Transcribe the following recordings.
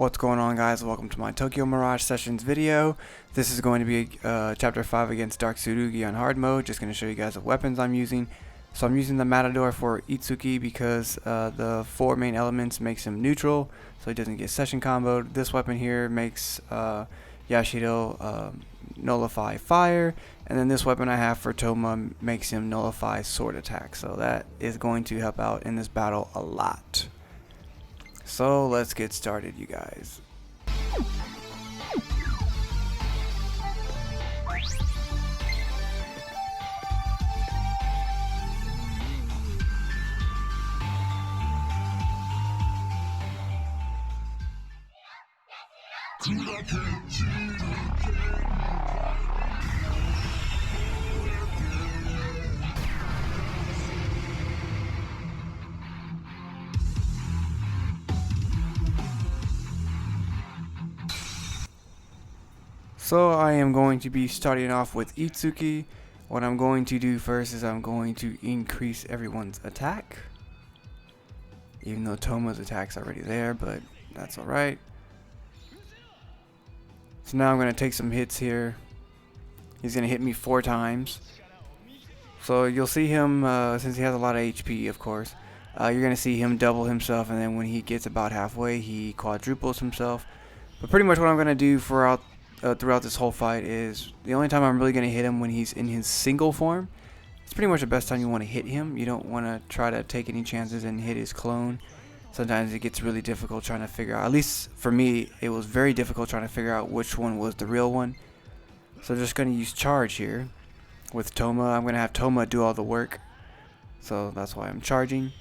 What's going on, guys? Welcome to my Tokyo Mirage Sessions video. This is going to be Chapter 5 against Dark Tsurugi on hard mode. Just going to show you guys the weapons I'm using. So I'm using the Matador for Itsuki because the 4 main elements makes him neutral, so he doesn't get session comboed. This weapon here makes Yashido nullify fire, and then this weapon I have for Toma makes him nullify sword attack. So that is going to help out in this battle a lot. So let's get started, you guys. So I am going to be starting off with Itsuki. What I'm going to do first is I'm going to increase everyone's attack. Even though Toma's attack's already there, but that's alright. So now I'm going to take some hits here. He's going to hit me 4 times. So you'll see him, since he has a lot of HP, of course, you're going to see him double himself, and then when he gets about halfway, he quadruples himself. But pretty much what I'm going to do throughout this whole fight is the only time I'm really going to hit him when he's in his single form. It's pretty much the best time you want to hit him. You don't want to try to take any chances and hit his clone. Sometimes it gets really difficult trying to figure out, at least for me, it was very difficult trying to figure out which one was the real one. So I'm just going to use charge here with Toma. I'm going to have Toma do all the work. So that's why I'm charging.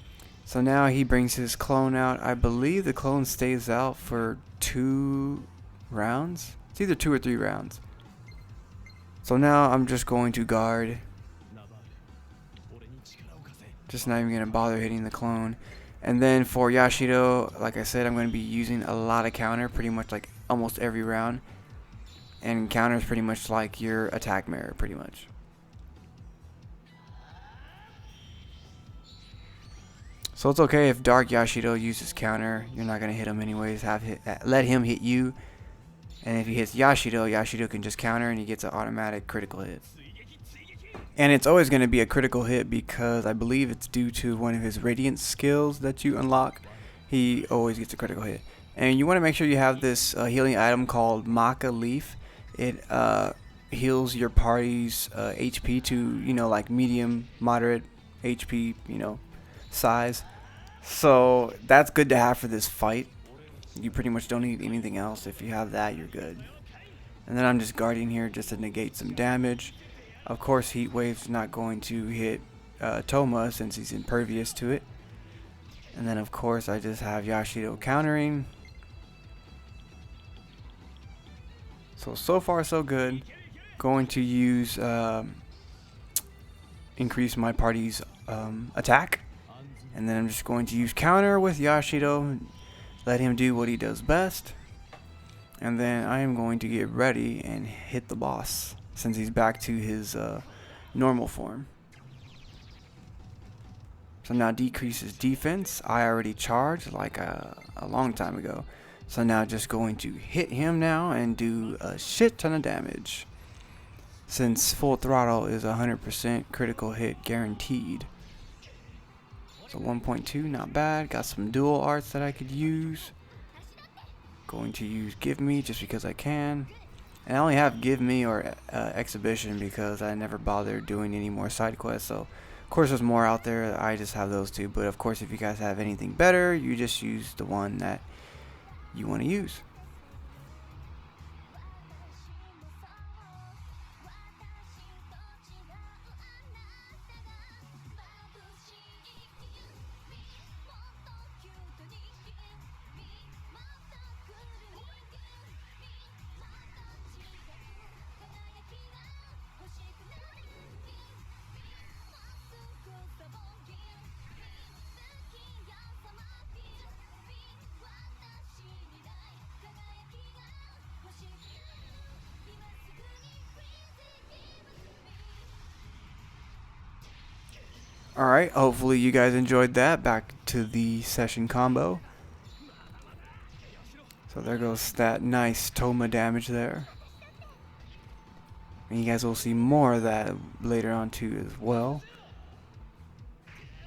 So now he brings his clone out. I believe the clone stays out for 2 rounds. It's either 2 or 3 rounds. So now I'm just going to guard. Just not even going to bother hitting the clone. And then for Yashido, like I said, I'm going to be using a lot of counter, pretty much like almost every round. And counter is pretty much like your attack mirror, pretty much. So it's okay if Dark Yashido uses counter. You're not going to hit him anyways. Let him hit you. And if he hits Yashido, Yashido can just counter and he gets an automatic critical hit. And it's always going to be a critical hit because I believe it's due to one of his radiant skills that you unlock. He always gets a critical hit. And you want to make sure you have this healing item called Maca Leaf. It heals your party's HP to, like medium, moderate HP, size. So that's good to have for this fight. You pretty much don't need anything else. If you have that, you're good. And then I'm just guarding here just to negate some damage. Of course, Heat Wave's not going to hit Toma since he's impervious to it. And then of course I just have Yashido countering. So far so good. Going to use increase my party's attack. And then I'm just going to use counter with Yashido. Let him do what he does best. And then I am going to get ready and hit the boss since he's back to his normal form. So now decrease his defense. I already charged like a long time ago. So now just going to hit him now and do a shit ton of damage. Since full throttle is 100% critical hit guaranteed. So 1.2, not bad. Got some dual arts that I could use. Going to use Give Me just because I can. And I only have Give Me or Exhibition because I never bothered doing any more side quests. So of course there's more out there. I just have those 2. But of course if you guys have anything better, you just use the one that you want to use. Alright, hopefully you guys enjoyed that. Back to the session combo. So there goes that nice Toma damage there. And you guys will see more of that later on too as well.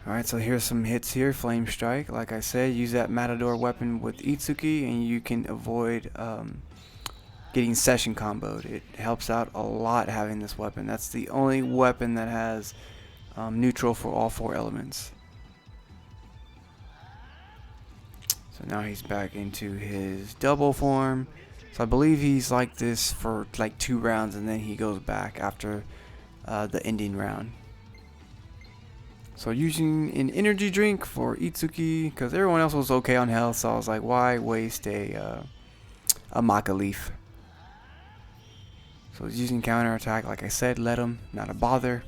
Alright, so here's some hits here. Flame Strike, like I said, use that Matador weapon with Itsuki and you can avoid getting session comboed. It helps out a lot having this weapon. That's the only weapon that has neutral for all 4 elements. So now he's back into his double form. So I believe he's like this for like 2 rounds and then he goes back after the ending round. So using an energy drink for Itsuki because everyone else was okay on health, so I was like, why waste a Maca Leaf? So he's using counter attack, like I said, let him, not a bother.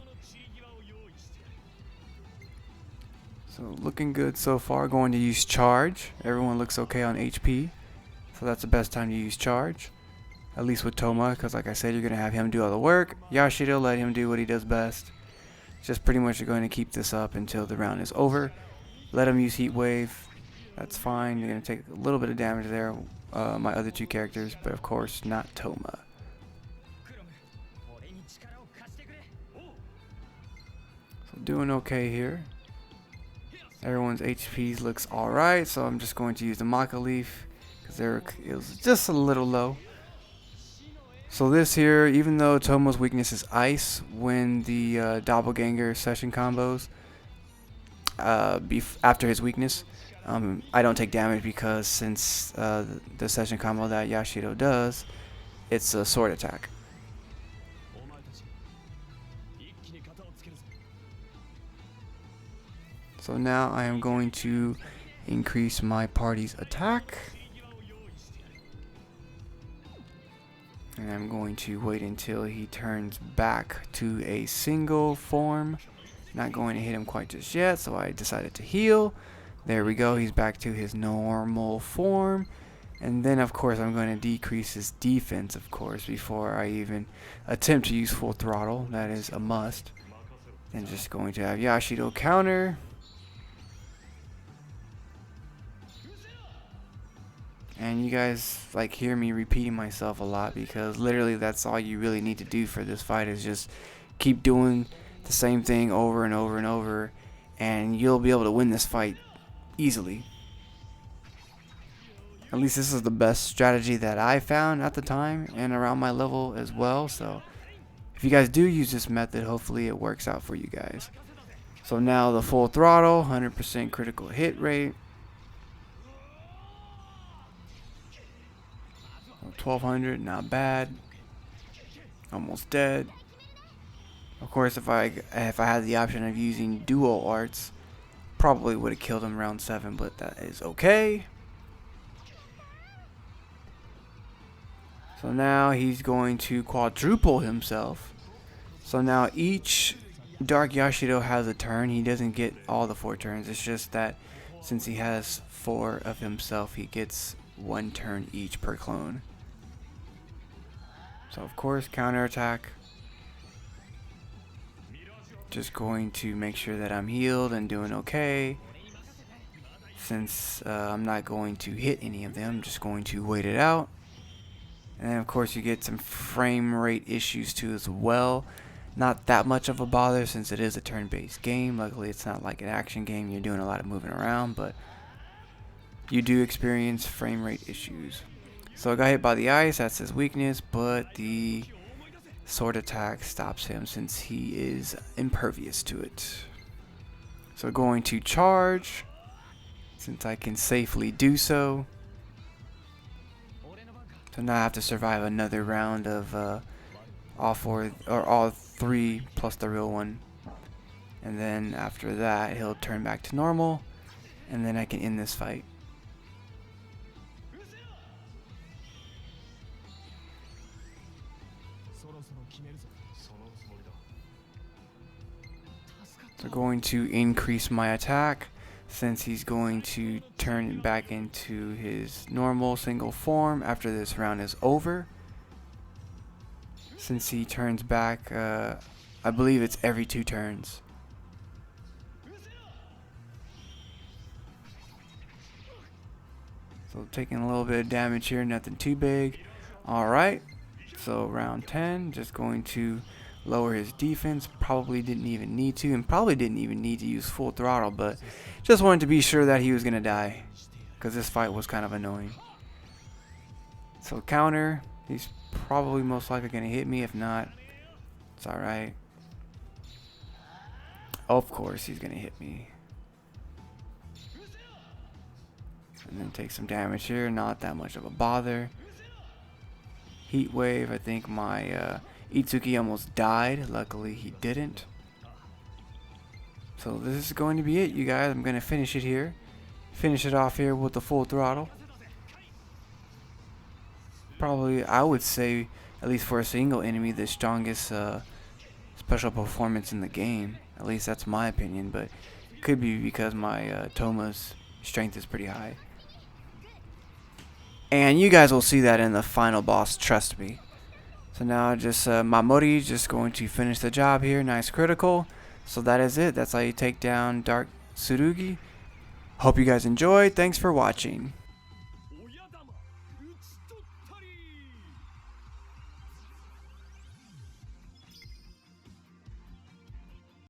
So looking good so far. Going to use charge. Everyone looks okay on HP, so that's the best time to use charge. At least with Toma, because like I said, you're gonna have him do all the work. Yashido, let him do what he does best. Just pretty much going to keep this up until the round is over. Let him use Heat Wave. That's fine. You're going to take a little bit of damage there. My other 2 characters, but of course not Toma. So doing okay here. Everyone's HPs looks alright, so I'm just going to use the Maca Leaf because it was just a little low. So this here, even though Tomo's weakness is ice, when the doppelganger session combos after his weakness, I don't take damage because since the session combo that Yashido does, it's a sword attack. So now I am going to increase my party's attack. And I'm going to wait until he turns back to a single form. Not going to hit him quite just yet, so I decided to heal. There we go, he's back to his normal form. And then of course I'm going to decrease his defense, of course, before I even attempt to use full throttle. That is a must. And just going to have Yashido counter. And you guys like hear me repeating myself a lot because literally that's all you really need to do for this fight is just keep doing the same thing over and over and over and you'll be able to win this fight easily. At least this is the best strategy that I found at the time and around my level as well. So if you guys do use this method, hopefully it works out for you guys. So now the full throttle, 100% critical hit rate. 1200, not bad. Almost dead. Of course, if I had the option of using dual arts, probably would have killed him round 7, but that is okay. So now he's going to quadruple himself. So now each Dark Yashido has a turn. He doesn't get all the 4 turns. It's just that since he has 4 of himself, he gets 1 turn each per clone. So of course, counterattack. Just going to make sure that I'm healed and doing okay. Since I'm not going to hit any of them, I'm just going to wait it out. And then of course you get some frame rate issues too as well. Not that much of a bother since it is a turn-based game. Luckily it's not like an action game, you're doing a lot of moving around, but you do experience frame rate issues. So I got hit by the ice, that's his weakness, but the sword attack stops him since he is impervious to it. So going to charge, since I can safely do so. So now I have to survive another round of all 3 plus the real one. And then after that he'll turn back to normal, and then I can end this fight. So going to increase my attack since he's going to turn back into his normal single form after this round is over. Since he turns back, I believe it's every 2 turns. So taking a little bit of damage here, nothing too big. Alright, so round 10, just going to lower his defense. Probably didn't even need to, and probably didn't even need to use full throttle, but just wanted to be sure that he was going to die, because this fight was kind of annoying. So counter, he's probably most likely going to hit me. If not, it's alright. Of course he's going to hit me. And then take some damage here, not that much of a bother. Heat wave, I think my Itsuki almost died. Luckily he didn't. So this is going to be it, you guys. I'm going to finish it here. Finish it off here with the full throttle. Probably, I would say, at least for a single enemy, the strongest special performance in the game. At least that's my opinion, but it could be because my Toma's strength is pretty high. And you guys will see that in the final boss, trust me. So now just Mamori just going to finish the job here. Nice critical. So that is it. That's how you take down Dark Tsurugi. Hope you guys enjoyed. Thanks for watching.